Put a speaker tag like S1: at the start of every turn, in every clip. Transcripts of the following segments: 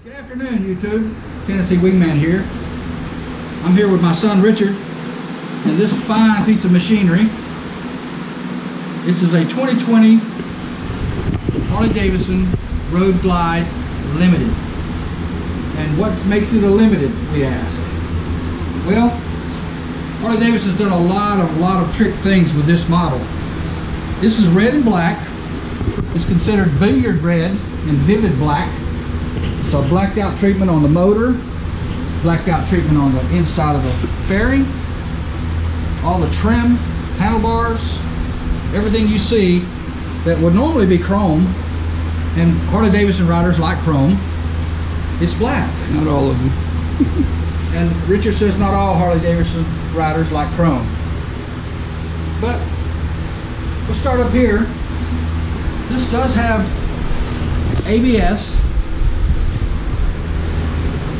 S1: Good afternoon, YouTube. Tennessee Wingman here. I'm here with my son Richard and this fine piece of machinery. This is a 2020 Harley-Davidson Road Glide Limited. And what makes it a limited, we ask? Well, Harley-Davidson's done a lot of trick things with this model. This is red and black. It's considered billiard red and vivid black. It's a blacked out treatment on the motor, blacked out treatment on the inside of the fairing, all the trim, handlebars, everything you see that would normally be chrome, and Harley-Davidson riders like chrome, it's black.
S2: Not all of them.
S1: And Richard says not all Harley-Davidson riders like chrome. But we'll start up here. This does have ABS.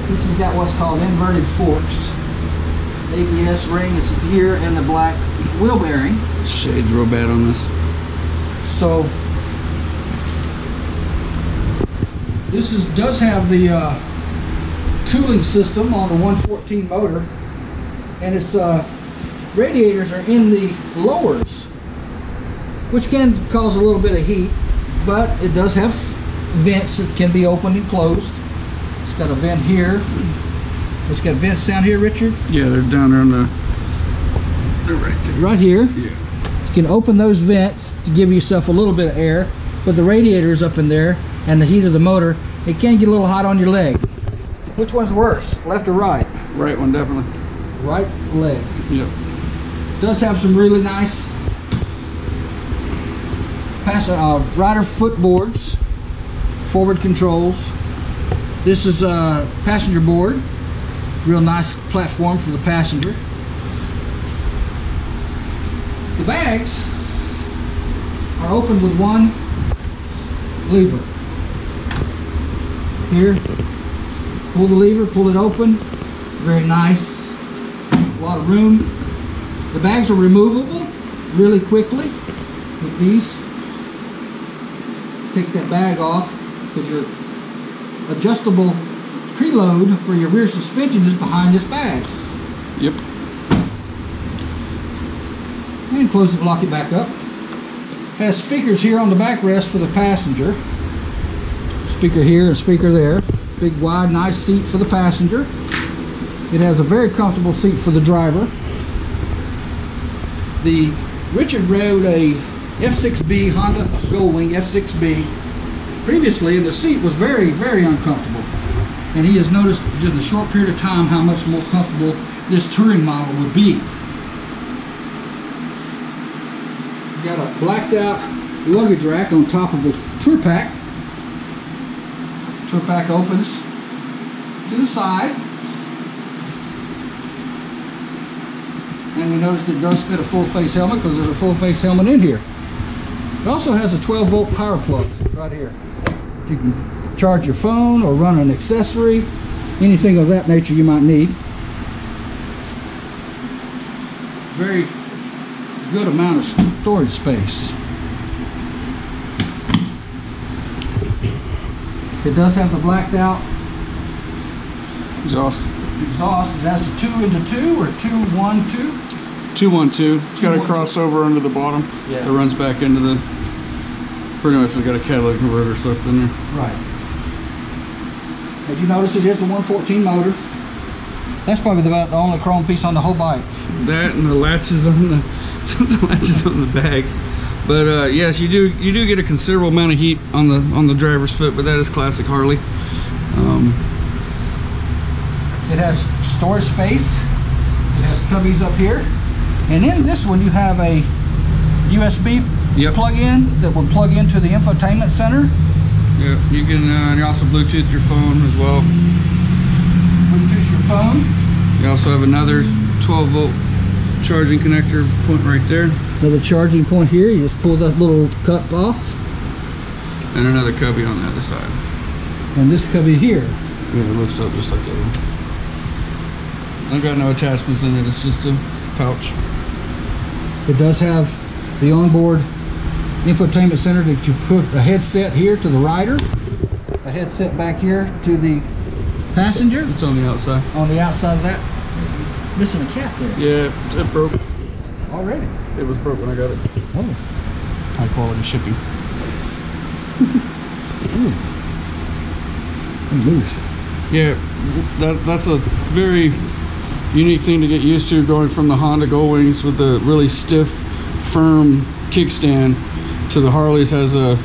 S1: This has got what's called inverted forks. ABS ring is here, and the black wheel bearing.
S2: Shade's real bad on this.
S1: So this does have the cooling system on the 114 motor, and its radiators are in the lowers, which can cause a little bit of heat, but it does have vents that can be opened and closed. It's got a vent here. It's got vents down here, Richard?
S2: Yeah, they're down there on the... They're right there.
S1: Right here.
S2: Yeah.
S1: You can open those vents to give yourself a little bit of air, but the radiator's up in there, and the heat of the motor, it can get a little hot on your leg. Which one's worse, left or right?
S2: Right one, definitely.
S1: Right leg.
S2: Yep.
S1: Does have some really nice rider footboards, forward controls. This is a passenger board, real nice platform for the passenger. The bags are opened with one lever. Here, pull the lever, pull it open, very nice, a lot of room. The bags are removable really quickly with these. Take that bag off because your adjustable preload for your rear suspension is behind this bag.
S2: Yep.
S1: And close it and lock it back up. Has speakers here on the backrest for the passenger. Speaker here and speaker there. Big wide nice seat for the passenger. It has a very comfortable seat for the driver. Richard rode a F6B Honda Goldwing F6B previously, and the seat was very uncomfortable. And he has noticed just in a short period of time how much more comfortable this touring model would be. Got a blacked out luggage rack on top of the tour pack. Tour pack opens to the side. And we notice it does fit a full face helmet because there's a full face helmet in here. It also has a 12-volt power plug right here. You can charge your phone or run an accessory, anything of that nature you might need. Very good amount of storage space. It does have the blacked out
S2: Exhaust.
S1: It has a 2-into-2 or 2-1-2?
S2: 212. It's got a crossover under the bottom.
S1: Yeah.
S2: It runs back into the... Pretty much it's got a catalytic converter stuff in there.
S1: Right. Did you notice it is the 114 motor? That's probably about the only chrome piece on the whole bike.
S2: That and the latches on the latches on the bags. But yes, you do get a considerable amount of heat on the driver's foot, but that is classic Harley.
S1: It has storage space. It has cubbies up here. And in this one you have a USB plug-in that will plug into the infotainment center.
S2: Yeah, you can you also Bluetooth your phone as well.
S1: Bluetooth your phone.
S2: You also have another 12-volt charging connector point right there.
S1: Another charging point here. You just pull that little cup off.
S2: And another cubby on the other side.
S1: And this cubby here.
S2: Yeah, it lifts up just like that one. I've got no attachments in it. It's just a pouch.
S1: It does have the onboard infotainment center that you put a headset here to the rider. a headset back here to the passenger.
S2: It's on the outside.
S1: On the outside of that, missing a cap there.
S2: Yeah, it broke.
S1: Already?
S2: It was broke when I got it.
S1: Oh.
S2: High quality shipping.
S1: Loose.
S2: Yeah, that's a very unique thing to get used to, going from the Honda Goldwings with the really stiff, firm kickstand to the Harleys has a,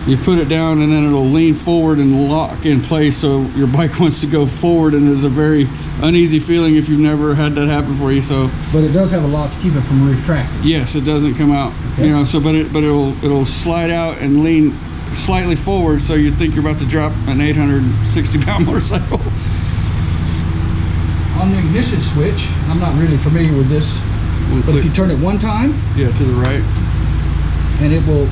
S2: you put it down and then it'll lean forward and lock in place, so your bike wants to go forward, and it's a very uneasy feeling if you've never had that happen for you. So,
S1: but it does have a lock to keep it from retracting.
S2: Yes, it doesn't come out. Okay. You know, so but it'll slide out and lean slightly forward, so you think you're about to drop an 860-pound motorcycle.
S1: On the ignition switch, I'm not really familiar with this, but if you turn it one time,
S2: yeah, to the right,
S1: and it will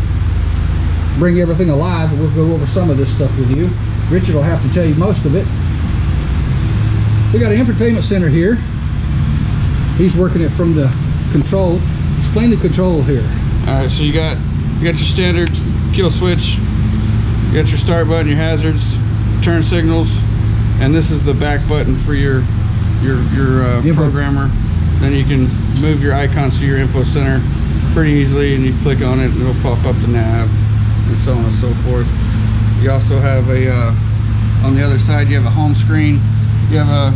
S1: bring everything alive. We'll go over some of this stuff with you. Richard will have to tell you most of it. We got an infotainment center here. He's working it from the control. Explain the control here.
S2: All right, so you got your standard kill switch, you got your start button, your hazards, turn signals, and this is the back button for your programmer. Then you can move your icons to your info center pretty easily, and you click on it and it'll pop up the nav and so on and so forth. You also have a on the other side, you have a home screen, you have a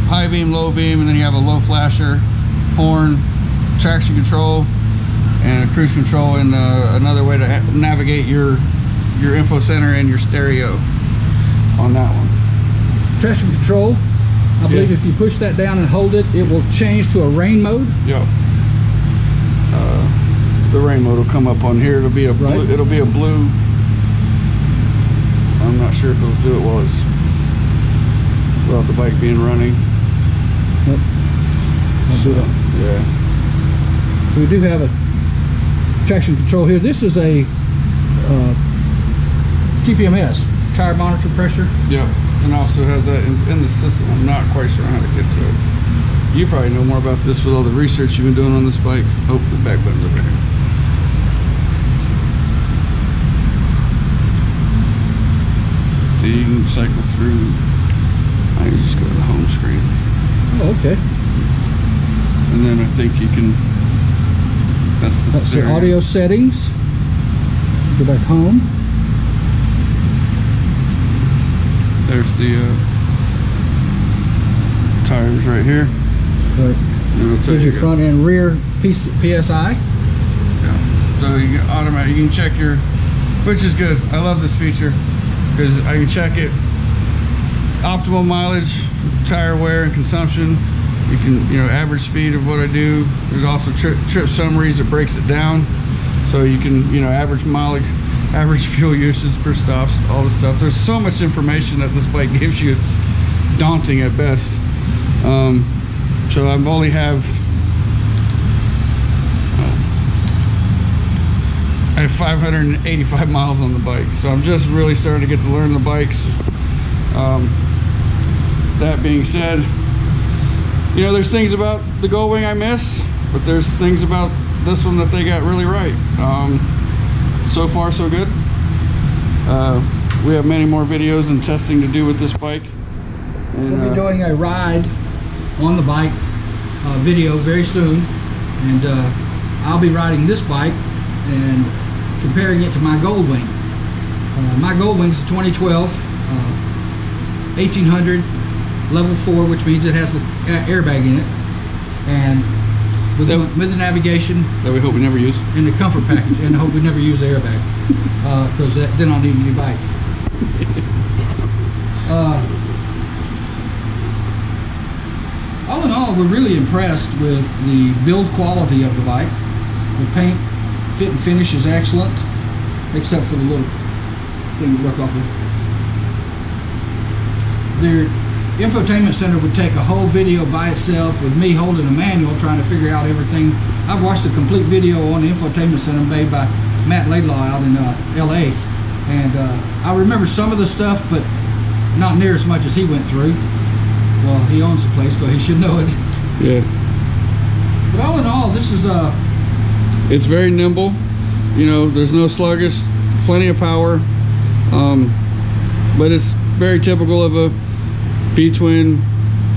S2: high beam, low beam, and then you have a low flasher, horn, traction control, and a cruise control, and another way to navigate your info center and your stereo on that one.
S1: Traction control, I believe if you push that down and hold it, it will change to a rain mode.
S2: Yeah. The rain mode will come up on here. It'll be a blue, right. It'll be a blue. I'm not sure if it'll do it while it's the bike being running.
S1: Yep. I'll do that.
S2: Yeah.
S1: We do have a traction control here. This is a TPMS, tire monitor pressure.
S2: Yeah, and also has that in the system. I'm not quite sure how to get to it. You probably know more about this with all the research you've been doing on this bike. Oh, the back button's over here. So you can cycle through. I can just go to the home screen.
S1: Oh, okay.
S2: And then I think you can. That's the
S1: audio settings. Go back home.
S2: There's the tires right here.
S1: Right. Gives you front and rear PSI.
S2: Yeah. So you can automatic. You can check your, which is good. I love this feature because I can check it. Optimal mileage, tire wear and consumption. You can, average speed of what I do. There's also trip summaries that breaks it down, so you can, average mileage, average fuel usage per stops, all this stuff. There's so much information that this bike gives you. It's daunting at best. So I've only have I have 585 miles on the bike, so I'm just really starting to get to learn the bikes. That being said, there's things about the Goldwing I miss, but there's things about this one that they got really right. So far, so good. We have many more videos and testing to do with this bike. And,
S1: we'll be doing a ride on the bike video very soon, and I'll be riding this bike and comparing it to my Goldwing. My Goldwing's a 2012 1800 level 4, which means it has the airbag in it, and with the navigation
S2: that we hope we never use,
S1: and the comfort package, and I hope we never use the airbag, because then I'll need a new bike. All in all, we're really impressed with the build quality of the bike. The paint, fit and finish is excellent, except for the little thing to look off of. Their infotainment center would take a whole video by itself with me holding a manual trying to figure out everything. I've watched a complete video on the infotainment center made by Matt Laidlaw out in LA, and I remember some of the stuff, but not near as much as he went through. Well, he owns the place, so he should know it.
S2: Yeah.
S1: But all in all, this is
S2: it's very nimble. There's no sluggish, plenty of power. But it's very typical of a V-twin,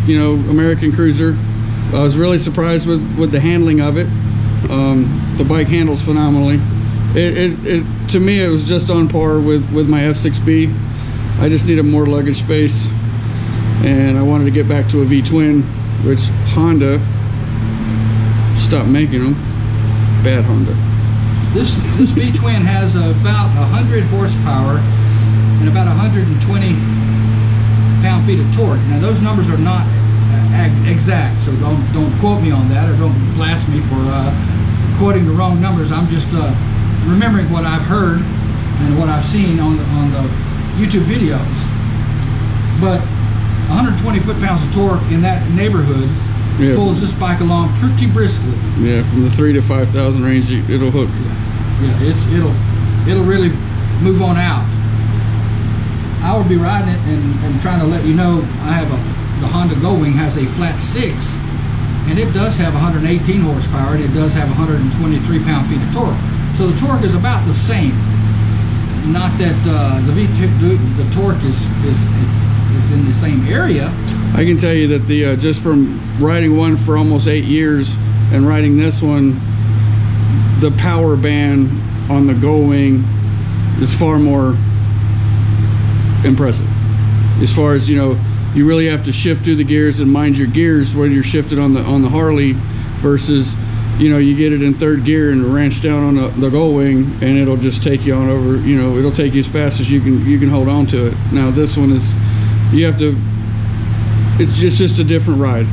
S2: you know, American cruiser. I was really surprised with the handling of it. The bike handles phenomenally. To me, it was just on par with my F6B. I just needed more luggage space, and I wanted to get back to a V-twin, which Honda stopped making them. Bad Honda.
S1: This V-twin has about 100 horsepower and about 120 pound-feet of torque. Now those numbers are not exact, so don't quote me on that, or don't blast me for quoting the wrong numbers. I'm just remembering what I've heard and what I've seen on the YouTube videos. But 120 foot-pounds of torque in that neighborhood pulls this bike along pretty briskly.
S2: Yeah, from the 3,000 to 5,000 range, it'll hook.
S1: Yeah, it'll really move on out. I will be riding it and trying to let you know I have the Honda Goldwing has a flat 6, and it does have 118 horsepower, and it does have 123 pound-feet of torque. So the torque is about the same. Not that the torque is in the same area.
S2: I can tell you that the just from riding one for almost 8 years and riding this one, the power band on the Goldwing is far more impressive. As far as, you know, you really have to shift through the gears and mind your gears when you're shifted on the Harley, versus, you know, you get it in third gear and ranch down on the Goldwing, and it'll just take you on over. You know, it'll take you as fast as you can hold on to it. Now this one is, you have to, it's just a different ride.